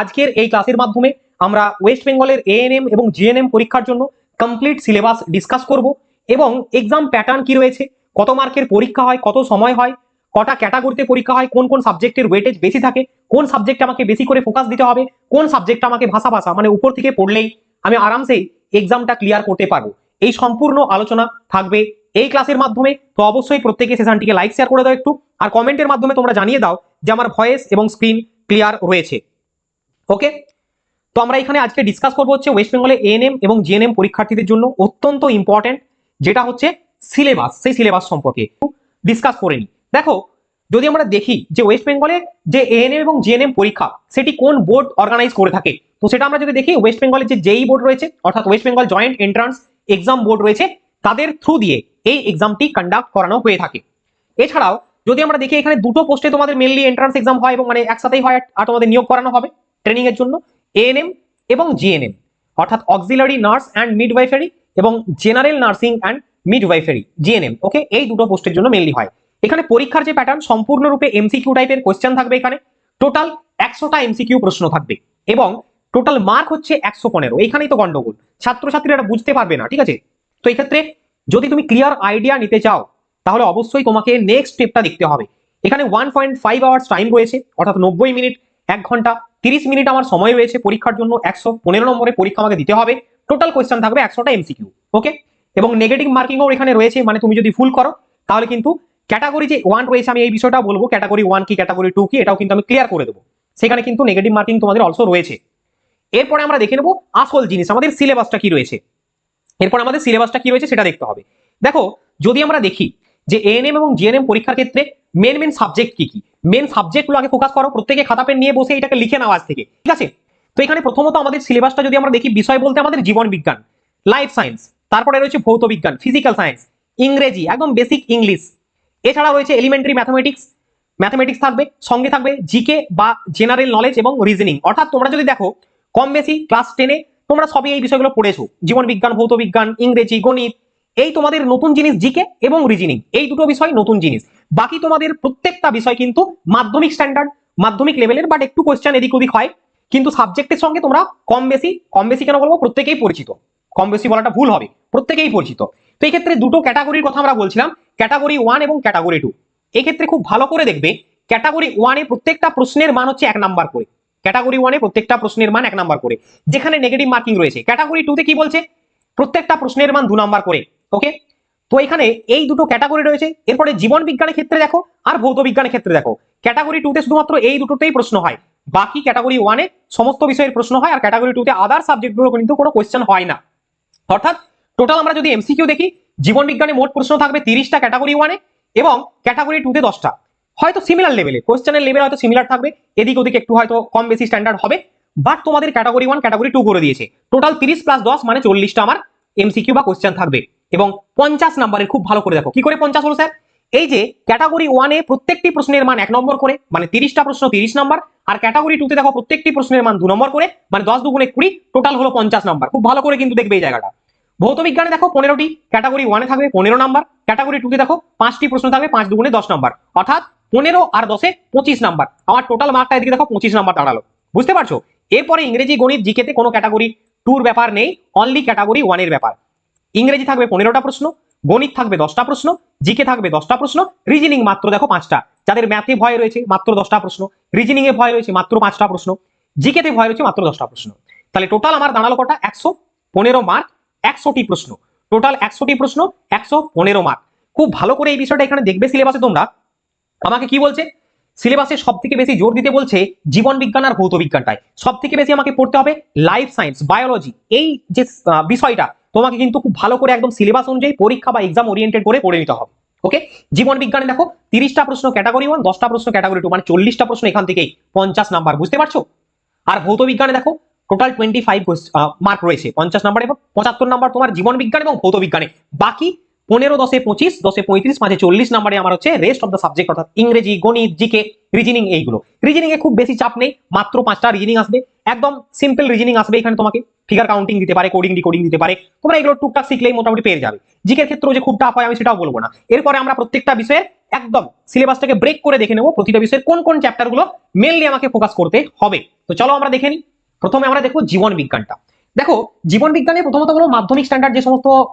আজকের এই ক্লাসের মাধ্যমে আমরা ওয়েস্ট বেঙ্গলের এএনএম এবং জিএনএম পরীক্ষার জন্য কমপ্লিট সিলেবাস ডিসকাস করব এবং এক্সাম প্যাটার্ন কি রয়েছে, কত মার্কের পরীক্ষা হয়, কত সময় হয়, কটা ক্যাটাগরিতে পরীক্ষা হয়, কোন কোন সাবজেক্টের ওয়েটেজ বেশি থাকে, কোন সাবজেক্টে আমাকে বেশি করে ফোকাস দিতে হবে, কোন সাবজেক্টটা আমাকে ভাষা ভাষা মানে উপর থেকে পড়লেই আমি আরামসেই এক্সামটা ক্লিয়ার করতে পারবো, এই সম্পূর্ণ আলোচনা থাকবে এই ক্লাসের মাধ্যমে। তো অবশ্যই প্রত্যেকে সেশনটিকে লাইক শেয়ার করে দাও একটু, আর কমেন্টের মাধ্যমে তোমরা জানিয়ে দাও যে আমার ভয়েস এবং স্ক্রিন ক্লিয়ার রয়েছে। ওকে, তো আমরা এখানে আজকে ডিসকাস করবো হচ্ছে ওয়েস্ট বেঙ্গলে এএনএম এবং জিএনএম পরীক্ষার্থীদের জন্য অত্যন্ত ইম্পর্টেন্ট যেটা হচ্ছে সিলেবাস, সেই সিলেবাস সম্পর্কে ডিসকাস করে নি। দেখো, যদি আমরা দেখি যে ওয়েস্ট বেঙ্গলে যে এএনএম এবং জিএনএম পরীক্ষা সেটি কোন বোর্ড অর্গানাইজ করে থাকে, তো সেটা আমরা যদি দেখি ওয়েস্ট বেঙ্গলের যে জেই বোর্ড রয়েছে অর্থাৎ West Bengal joint entrance exam board রয়েছে, তাদের থ্রু দিয়ে এই এক্সামটি কন্ডাক্ট করানো হয়ে থাকে। এছাড়াও যদি আমরা দেখি এখানে দুটো পোস্টে তোমাদের মেনলি এন্ট্রান্স এক্সাম হয় এবং মানে একসাথেই হয়, আর তোমাদের নিয়োগ করানো হবে ট্রেনিং এর জন্য এএনএম এবং জিএনএম অর্থাৎ অক্সিলারি নার্স অ্যান্ড মিডওয়াইফারি এবং general nursing and midwifery GNM. Okay, এই দুটো পোস্টের জন্য মেনলি হয়। এখানে পরীক্ষার যে প্যাটার্ন সম্পূর্ণরূপে এমসিকিউ টাইপের কোশ্চেন থাকবে। এখানে টোটাল 100টা এমসিকিউ প্রশ্ন থাকবে এবং টোটাল মার্ক হচ্ছে 115। এইখানেই তো গন্ডগোল, ছাত্রছাত্রীরা বুঝতে পারবে না, ঠিক আছে। তো এই ক্ষেত্রে যদি তুমি ক্লিয়ার আইডিয়া নিতে চাও তাহলে অবশ্যই তোমাকে নেক্সট স্টেপটা দেখতে হবে। এখানে 1.5 আওয়ার্স টাইম রয়েছে অর্থাৎ 90 মিনিট, 1 ঘন্টা 30 মিনিট আমার সময় রয়েছে পরীক্ষার জন্য। 115 নম্বরের পরীক্ষা আমাকে দিতে হবে। টোটাল কোয়েশ্চেন থাকবে 100টা এমসিকিউ। ওকে, এবং নেগেটিভ মার্কিংও এখানে রয়েছে, মানে তুমি যদি ফুল করো তাহলে কিন্তু ক্যাটাগরি যে 1 রয়েছে আমি এই বিষয়টা বলবো, ক্যাটাগরি 1 কি ক্যাটাগরি 2 কি এটাও কিন্তু আমি ক্লিয়ার করে দেবো। সেখানে কিন্তু নেগেটিভ মার্কিং তোমাদের অলসো রয়েছে। এরপরে আমরা দেখে নেবো আসল জিনিস, আমাদের সিলেবাসটা কি রয়েছে। এরপর আমাদের সিলেবাসটা কি রয়েছে সেটা দেখতে হবে। দেখো, যদি আমরা দেখি যে এএনএম এবং জিএনএম পরীক্ষার ক্ষেত্রে মেন মেন সাবজেক্ট কি কি, মেন সাবজেক্টগুলো আগে ফোকাস করো, প্রত্যেকে খাতা পেন নিয়ে বসে এটাকে লিখে নাও আজ থেকে, ঠিক আছে। তো এখানে প্রথমত আমাদের সিলেবাসটা যদি আমরা দেখি, বিষয় বলতে আমাদের জীবন বিজ্ঞান, লাইফ সায়েন্স, তারপরে রয়েছে ভৌত বিজ্ঞান, ফিজিক্যাল সায়েন্স, ইংরেজি একদম বেসিক ইংলিশ, এছাড়া রয়েছে এলিমেন্টারি ম্যাথমেটিক্স, ম্যাথমেটিক্স থাকবে, সঙ্গে থাকবে জিকে বা জেনারেল নলেজ এবং রিজনিং। অর্থাৎ তোমরা যদি দেখো কম বেশি ক্লাস 10-এ তোমরা সবই এই বিষয়গুলো পড়েছো, জীবন বিজ্ঞান, ভৌত বিজ্ঞান, ইংরেজি, গণিত, এই তোমাদের নতুন জিনিস জিকে এবং রিজনিং, এই দুটো বিষয় নতুন জিনিস। বাকি তোমাদের প্রত্যেকটা বিষয় কিন্তু মাধ্যমিক স্ট্যান্ডার্ড, মাধ্যমিক লেভেলের, বাট একটু কোশ্চেন এদিক ওদিক হয়, কিন্তু সাবজেক্টের সঙ্গে তোমরা কম বেশি কেন বলবো, প্রত্যেকেই পরিচিত। কম বেশি বলাটা ভুল হবে, প্রত্যেকেই পরিচিত। তো এই ক্ষেত্রে দুটো ক্যাটাগরির কথা আমরা বলছিলাম, ক্যাটাগরি 1 এবং ক্যাটাগরি 2। এই ক্ষেত্রে খুব ভালো করে দেখবে, ক্যাটাগরি 1 এ প্রত্যেকটা প্রশ্নের মান হচ্ছে 1 নাম্বার করে। ক্যাটাগরি 1 এ প্রত্যেকটা প্রশ্নের মান 1 নাম্বার করে, যেখানে নেগেটিভ মার্কিং রয়েছে। ক্যাটাগরি 2 তে কি বলছে, প্রত্যেকটা প্রশ্নের মান 2 নাম্বার করে। ওকে, তো এখানে এই দুটো ক্যাটাগরি রয়েছে। এরপরে জীবন বিজ্ঞানের ক্ষেত্রে দেখো আর ভৌত বিজ্ঞানের ক্ষেত্রে দেখো, ক্যাটাগরি 2 তে শুধুমাত্র এই দুটোতেই প্রশ্ন হয়, বাকি ক্যাটাগরি 1 এ সমস্ত বিষয়ের প্রশ্ন হয়, আর ক্যাটাগরি 2 তে আদার সাবজেক্টগুলো কিন্তু কোনো কোশ্চেন হয় না। অর্থাৎ টোটাল আমরা যদি এমসিকিউ দেখি, জীবন বিজ্ঞানে মোট প্রশ্ন থাকবে 30টা ক্যাটাগরি 1 এ এবং ক্যাটাগরি 2 তে 10টা। হয়তো সিমিলার লেভেলে কোশ্চেনের লেভেল হয়তো সিমিলার থাকবে, এদিক ওদিক একটু হয়তো কম বেশি স্ট্যান্ডার্ড হবে, বাট তোমাদের ক্যাটাগরি 1 ক্যাটাগরি 2 করে দিয়েছে। টোটাল 30 + 10 মানে 40টা আমার এমসিকিউ বা কোশ্চেন থাকবে এবং 50 নাম্বারের। খুব ভালো করে দেখো কি করে 50 হলো স্যার, এই যে ক্যাটাগরি 1 এ প্রত্যেকটি প্রশ্নের মান 1 নম্বর করে মানে 30টা প্রশ্ন 30 নাম্বার, আর ক্যাটাগরি 2 তে দেখো প্রত্যেকটি প্রশ্নের মান 2 নম্বর করে মানে 10 দুগুণে 20, টোটাল হলো 50 নাম্বার। খুব ভালো করে কিন্তু দেখবে এই জায়গাটা। ভৌত বিজ্ঞানে দেখো 15টি, ক্যাটাগরি 1 এ থাকবে 15 নাম্বার, ক্যাটাগরি 2 তে দেখো 5টি প্রশ্ন থাকবে 5 দুগুণে 10 নাম্বার, অর্থাৎ 15 আর 10 এ 25 নাম্বার। আমার টোটাল মার্কটা এদিকে দেখো 25 নাম্বার দাঁড়ালো, বুঝতে পারছো। এরপরে ইংরেজি, গণিত, জিকেতে কোনো ক্যাটাগরি 2 এর ব্যাপার নেই, অনলি ক্যাটাগরি 1 এর ব্যাপার। ইংরেজি থাকবে 15টা প্রশ্ন, গণিত থাকবে 10টা প্রশ্ন, জিকে থাকবে 10টা প্রশ্ন, রিজনিং মাত্র দেখো 5টা। যাদের ম্যাথে ভয় রয়েছে মাত্র 10টা প্রশ্ন, রিজনিং এ ভয় রয়েছে মাত্র 5টা প্রশ্ন, জিকেতে ভয় রয়েছে মাত্র 10টা প্রশ্ন। তাহলে টোটাল আমার দাঁড়ালো কটা, 115 মার্ক, 100টি প্রশ্ন, টোটাল 100টি প্রশ্ন, 115 মার্ক। খুব ভালো করে এই বিষয়টা এখানে দেখবে সিলেবাসে। তোমরা আমাকে কি বলছে, সিলেবাসে সব থেকে বেশি জোর দিতে বলছে জীবন বিজ্ঞান আর ভৌত বিজ্ঞানটায়। সব থেকে বেশি আমাকে পড়তে হবে লাইফ সায়েন্স, বায়োলজি, এই যে বিষয়টা তোমাকে কিন্তু খুব ভালো করে একদম সিলেবাস অনুযায়ী পরীক্ষা বা এক্সাম ওরিয়েন্টেড করে পড়ে নিতে হবে। ওকে, জীবন বিজ্ঞানে দেখো 30টা প্রশ্ন ক্যাটাগরি 1, 10টা প্রশ্ন ক্যাটাগরি 2 মানে 40টা প্রশ্ন এখান থেকেই 50 নাম্বার, বুঝতে পারছো। আর ভৌত বিজ্ঞানে দেখো টোটাল 25 মার্ক রয়েছে, 50 নাম্বার এবং 75 নাম্বার তোমার জীবন বিজ্ঞান এবং ভৌত বিজ্ঞানে। বাকি 15 10 25 10 35 5 40 নম্বরে আমার হচ্ছে রেস্ট অফ দ্য সাবজেক্ট, অর্থাৎ ইংরেজি, গণিত, জিকে, রিজনিং। এইগুলো রিজনিং এ খুব বেশি চাপ নেই, মাত্র 5টা রিজনিং আসবে, একদম সিম্পল রিজনিং আসবে। এখানে তোমাকে ফিগার কাউন্টিং দিতে পারে, কোডিং ডিকোডিং দিতে পারে, তোমরা এগুলো টুকটাক শিখলেই মোটামুটি পেয়ে যাবে। জিকের ক্ষেত্রেও যে খুব টাফ হয় আমি সেটাও বলবো না। এরপরে আমরা প্রত্যেকটা বিষয়ের একদম সিলেবাসটাকে ব্রেক করে দেখে নেবো প্রতিটা বিষয়ের কোন কোন চ্যাপ্টার গুলো মেনলি আমাকে ফোকাস করতে হবে। তো চলো আমরা দেখে নিই। প্রথমে আমরা দেখবো জীবন বিজ্ঞানটা। দেখো, জীবন বিজ্ঞানে প্রথমত হলো মাধ্যমিক স্ট্যান্ডার্ড যে সমস্ত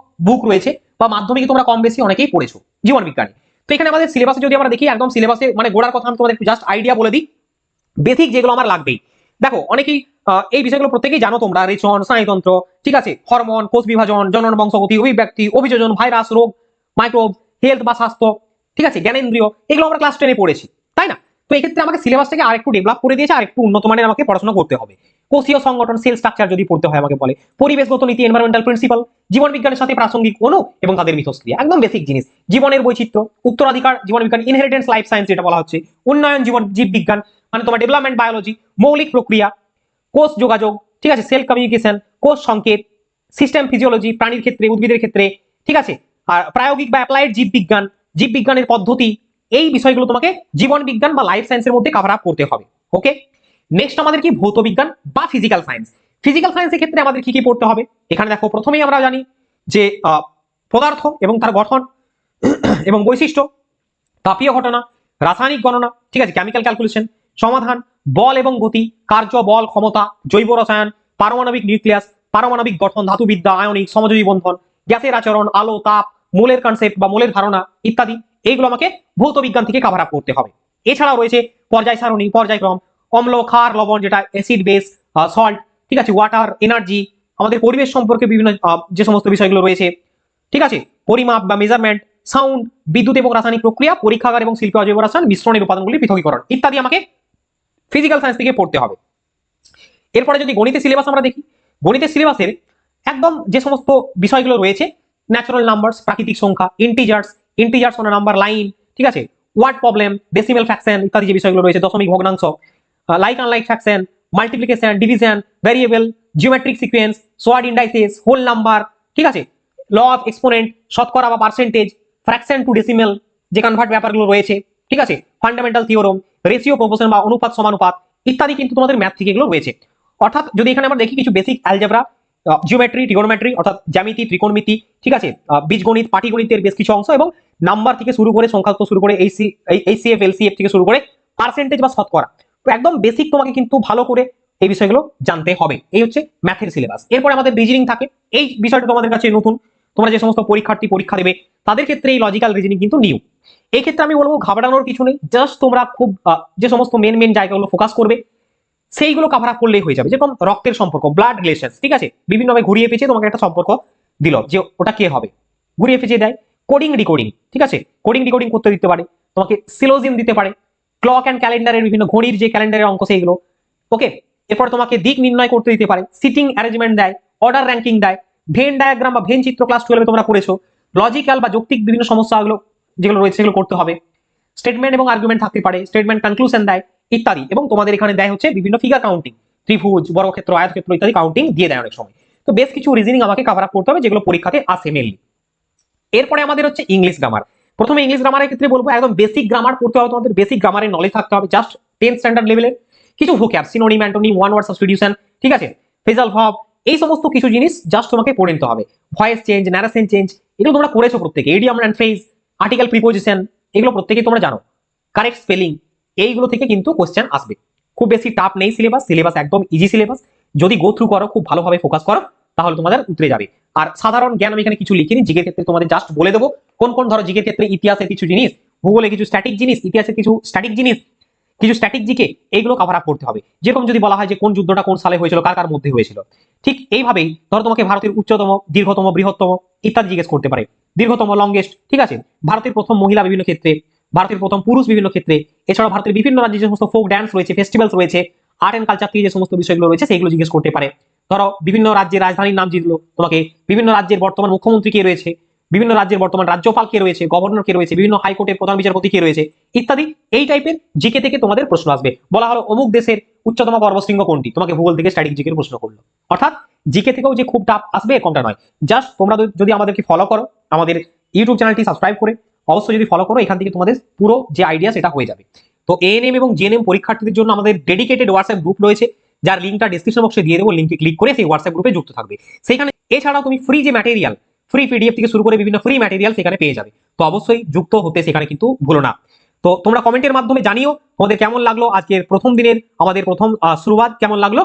বুক রয়েছে বা মাধ্যমিকে তোমরা কম বেশি অনেকেই পড়েছো জীবন বিজ্ঞানে। তো এখানে আমাদের সিলেবাসে যদি আমরা দেখি, একদম সিলেবাসে মানে গোড়ার কথা আমি তোমাদের একটু জাস্ট আইডিয়া বলে দিই, বেসিক যেগুলো আমার লাগবেই। দেখো, অনেকেই এই বিষয়গুলো প্রত্যেকেই জানো তোমরা, রেচন, স্নায়ুতন্ত্র, ঠিক আছে, হরমোন, কোষ বিভাজন, জনন, বংশগতি, অভিব্যক্তি, অভিযোজন, ভাইরাস, রোগ, মাইক্রোব, হেলথ বা স্বাস্থ্য, ঠিক আছে, জ্ঞানেন্দ্রিয়, এগুলো আমরা ক্লাস 10-এ পড়েছি, তাই না? তো এই ক্ষেত্রে আমাকে সিলেবাসটাকে আরেকটু ডেভেলপ করে দিয়েছে, আরেকটু উন্নত মানের আমাকে পড়াশোনা করতে হবে। কোষীয় সংগঠন, সেল স্ট্রাকচার যদি পড়তে হয় আমাকে বলে, পরিবেশগত নীতি, এনভায়রনমেন্টাল প্রিন্সিপাল, জীবন বিজ্ঞানের সাথে প্রাসঙ্গিক অণু এবং তাদের মিথস্ক্রিয়া, একদম বেসিক জিনিস। জীবনের বৈচিত্র্য, উত্তরাধিকার জীবন বিজ্ঞান, ইনহেরিটেন্স লাইফ সায়েন্স যেটা বলা হচ্ছে, উন্নয়ন জীব বিজ্ঞান মানে তোমার ডেভেলপমেন্ট বায়োলজি, মৌলিক প্রক্রিয়া, কোষ যোগাযোগ, ঠিক আছে, সেল কমিউনিকেশন, কোষ সংকেত, সিস্টেম ফিজিওলজি প্রাণীর ক্ষেত্রে, উদ্ভিদের ক্ষেত্রে, ঠিক আছে, আর প্রায়োগিক বা অ্যাপ্লাইড জীব বিজ্ঞানের পদ্ধতি, এই বিষয়গুলো তোমাকে জীবন বিজ্ঞান বা লাইফ সায়েন্সের মধ্যে কভার আপ করতে হবে। ওকে, নেক্সট আমাদের কি ভৌত বিজ্ঞান বা ফিজিক্যাল সায়েন্স। ফিজিক্যাল সায়েন্সের ক্ষেত্রে আমাদের কি কি পড়তে হবে? এখানে দেখো, প্রথমেই আমরা জানি যে পদার্থ এবং তার গঠন এবং বৈশিষ্ট্য, তাপীয় ঘটনা, রাসায়নিক গণনা, ঠিক আছে, কেমিক্যাল ক্যালকুলেশন, সমাধান, বল এবং গতি, কার্য, বল, ক্ষমতা, জৈব রসায়ন, পারমাণবিক নিউক্লিয়াস, পারমাণবিক গঠন, ধাতুবিদ্যা, আয়নিক, সমযোজী বন্ধন, গ্যাসের আচরণ, আলো, তাপ, মোলের কনসেপ্ট বা মোলের ধারণা ইত্যাদি, এইগুলো আমাকে ভৌত বিজ্ঞান থেকে কভার আপ করতে হবে। এছাড়াও রয়েছে পর্যায় সারণী, পর্যায়ক্রম, অম্ল, ক্ষার, লবণ, যেটা অ্যাসিড, বেস, সল্ট, ঠিক আছে, ওয়াটার, এনার্জি, আমাদের পরিবেশ সম্পর্কে বিভিন্ন যে সমস্ত বিষয়গুলো রয়েছে, ঠিক আছে, পরিমাপ বা মেজারমেন্ট, সাউন্ড, বিদ্যুৎ এবং রাসায়নিক প্রক্রিয়া, পরীক্ষাগার এবং শিল্পে অজৈব রসায়ন, মিশ্রণের উপাদানগুলি পৃথকীকরণ ইত্যাদি আমাকে ফিজিক্যাল সায়েন্স থেকে পড়তে হবে। এরপরে যদি গণিতের সিলেবাস আমরা দেখি, গণিতের সিলেবাসের একদম যে সমস্ত বিষয়গুলো রয়েছে, ন্যাচারাল নাম্বারস, প্রাকৃতিক সংখ্যা, ইন্টিজার্স অন নাম্বার লাইন, ঠিক আছে, ওয়ার্ড প্রবলেম, ডেসিমেল ফ্র্যাকশন ইত্যাদি যে বিষয়গুলো রয়েছে, দশমিক ভগ্নাংশ, like unlike fraction, multiplication, division, variable, geometric sequence, squared indices, whole number, ঠিক আছে, ল অফ এক্সপোনেন্ট, শতকরা বা পার্সেন্টেজ, ফ্র্যাকশন টু ডেসিমেল যে কনভার্ট ব্যাপারগুলো রয়েছে, ঠিক আছে, ফান্ডামেন্টাল থিওরম, রেশিও প্রপোর্শন বা অনুপাত সমানুপাত ইত্যাদি কিন্তু তোমাদের ম্যাথ থেকে এগুলো রয়েছে। অর্থাৎ যদি এখানে আমরা দেখি কিছু বেসিক অ্যালজেব্রা, জিওমেট্রি, ট্রিগোনোমেট্রি অর্থাৎ জ্যামিতি, ত্রিকোণমিতি, ঠিক আছে, বীজগণিত, পাটিগণিতের বেশ কিছু অংশ এবং নাম্বার থেকে শুরু করে, সংখ্যা শুরু করে, এইচসিএফ, এলসিএফ থেকে শুরু করে পার্সেন্টেজ বা শতকরা, তো একদম বেসিক তোমাকে কিন্তু ভালো করে এই বিষয়গুলো জানতে হবে। এই হচ্ছে ম্যাথের সিলেবাস। এরপরে আমাদের রিজনিং থাকে, এই বিষয়টা তোমাদের কাছে নতুন, তোমরা যে সমস্ত পরীক্ষার্থী পরীক্ষা দেবে তাদের ক্ষেত্রে এই লজিক্যাল রিজনিং কিন্তু নিউ। এই ক্ষেত্রে আমি বলবো ঘাবড়ানোর কিছু নেই, জাস্ট তোমরা খুব যে সমস্ত মেন জায়গাগুলো ফোকাস করবে সেইগুলো কভার আপ করলেই হয়ে যাবে। যেরকম রক্তের সম্পর্ক, ব্লাড রিলেশন, ঠিক আছে, বিভিন্নভাবে ঘুরিয়ে পেঁচিয়ে তোমাকে একটা সম্পর্ক দিল যে ওটা কে হবে, ঘুরিয়ে পেঁচিয়ে দেয়। কোডিং ডিকোডিং, ঠিক আছে, কোডিং ডিকোডিং করতে দিতে পারে, তোমাকে সিলোজিম দিতে পারে, ক্লক অ্যান্ড ক্যালেন্ডারের বিভিন্ন ঘড়ির যে ক্যালেন্ডারের অঙ্ক সেইগুলো, ওকে। এরপর তোমাকে দিক নির্ণয় করতে দিতে পারে, সিটিং অ্যারেঞ্জমেন্ট দেয়, অর্ডার র্যাঙ্কিং দেয়, ভেন ডায়াগ্রাম বা ভেন চিত্র ক্লাস 12-এ তোমরা পড়েছো, লজিক্যাল বা যৌক্তিক বিভিন্ন সমস্যাগুলো যেগুলো রয়েছে সেগুলো করতে হবে, স্টেটমেন্ট এবং আর্গুমেন্ট থাকতে পারে, স্টেটমেন্ট কনক্লুশন দেয় ইত্যাদি। এবং তোমাদের এখানে দেয় হচ্ছে বিভিন্ন ফিগার কাউন্টিং, ত্রিভুজ, বর্গক্ষেত্র, আয়তক্ষেত্র ইত্যাদি কাউন্টিং দিয়ে দেয় অনেক সময়। তো বেশ কিছু রিজনিং আমাকে কভার আপ করতে হবে যেগুলো পরীক্ষাতে আসে মেনলি। এরপরে আমাদের হচ্ছে ইংলিশ গ্রামার। প্রথমে ইংলিশ গ্রামারের ক্ষেত্রে বলবো একদম বেসিক গ্রামার পড়তে হবে, তোমাদের বেসিক গ্রামারের নলেজ থাকতে হবে, জাস্ট 10th স্ট্যান্ডার্ড লেভেলের কিছু vocab, synonym, antonym, one word substitution, ঠিক আছে, ফ্রেজাল ভার্ব, এই সমস্ত কিছু জিনিস জাস্ট তোমাকে পড়ে নিতে হবে। ভয়েস চেঞ্জ, ন্যারেশন চেঞ্জ, এগুলো তোমরা করেছো প্রত্যেকে, idiom and phrase, article preposition, এগুলো প্রত্যেকেই তোমরা জানো, কারেক্ট স্পেলিং, এইগুলো থেকে কিন্তু কোশ্চেন আসবে। খুব বেশি টাফ নেই সিলেবাস একদম ইজি সিলেবাস। যদি গো থ্রু করো, খুব ভালোভাবে ফোকাস করো, তাহলে তোমাদের উতরে যাবে। আর সাধারণ জ্ঞান আমি এখানে কিছু লিখিনি, জিকের ক্ষেত্রে তোমাদের জাস্ট বলে দেবো কোন কোন, ধরো জিকের ক্ষেত্রে ইতিহাসের কিছু জিনিস, ভূগোলে কিছু স্ট্যাটিক জিনিস, ইতিহাসের কিছু স্ট্যাটিক জিনিস, কিছু স্ট্যাটিক জিকে, এইগুলো কভার আপ করতে হবে। যেরকম যদি বলা হয় যে কোন যুদ্ধটা কোন সালে হয়েছিল, কার কার মধ্যে হয়েছিল, ঠিক এইভাবেই ধরো তোমাকে ভারতের উচ্চতম, দীর্ঘতম, বৃহত্তম ইত্যাদি জিজ্ঞেস করতে পারে, দীর্ঘতম, লংগেস্ট, ঠিক আছে, ভারতের প্রথম মহিলা বিভিন্ন ক্ষেত্রে, ভারতের প্রথম পুরুষ বিভিন্ন ক্ষেত্রে, এছাড়াও ভারতের বিভিন্ন রাজ্যে যে সমস্ত ফোক ড্যান্স রয়েছে, ফেস্টিভ্যালস রয়েছে, আর্ট এন্ড কালচার থেকে যে সমস্ত বিষয়গুলো রয়েছে সেইগুলো জিজ্ঞেস করতে পারে। ধরো বিভিন্ন রাজ্যের রাজধানীর নাম জিতলো, তোমাকে বিভিন্ন রাজ্যের বর্তমান মুখ্যমন্ত্রী কে রয়েছে, বিভিন্ন রাজ্যের বর্তমান রাজ্যপাল কে রয়েছে, গভর্নর কে রয়েছে, বিভিন্ন হাইকোর্টের প্রধান বিচারপতি কে রয়েছে ইত্যাদি, এই টাইপের জিকে থেকে তোমাদের প্রশ্ন আসবে। বলা হলো অমুক দেশের উচ্চতম পর্বতশৃঙ্গ কোনটি, তোমাকে ভূগোল থেকে স্ট্যাটিক জিকের প্রশ্ন করলো। অর্থাৎ জিকে থেকেও যে খুব টাফ আসবে এরকমটা নয়, জাস্ট তোমরা যদি আমাদেরকে ফলো করো, আমাদের ইউটিউব চ্যানেলটি সাবস্ক্রাইব করে অবশ্যই যদি ফলো করো, এখান থেকে তোমাদের পুরো যে আইডিয়া সেটা হয়ে যাবে। তো এএনএম এবং জিএনএম পরীক্ষার্থীদের জন্য আমাদের ডেডিকেটেড হোয়াটসঅ্যাপ গ্রুপ রয়েছে, যার লিঙ্কটা ডেসক্রিপশন বক্সে দিয়ে দেবো, লিঙ্কে ক্লিক করে সেই হোয়াটসঅ্যাপ গ্রুপে যুক্ত থাকবে। সেখানে এছাড়াও তুমি ফ্রি যে ম্যাটেরিয়াল, ফ্রি পিডিএফ থেকে শুরু করে বিভিন্ন ফ্রি ম্যাটেরিয়াল সেখানে পেয়ে যাবে। তো অবশ্যই যুক্ত হতে সেখানে কিন্তু ভুলো না। তো তোমরা কমেন্টের মাধ্যমে জানিও তোমাদের কেমন লাগলো আজকের প্রথম দিনের আমাদের প্রথম শুরুয়াত কেমন লাগলো।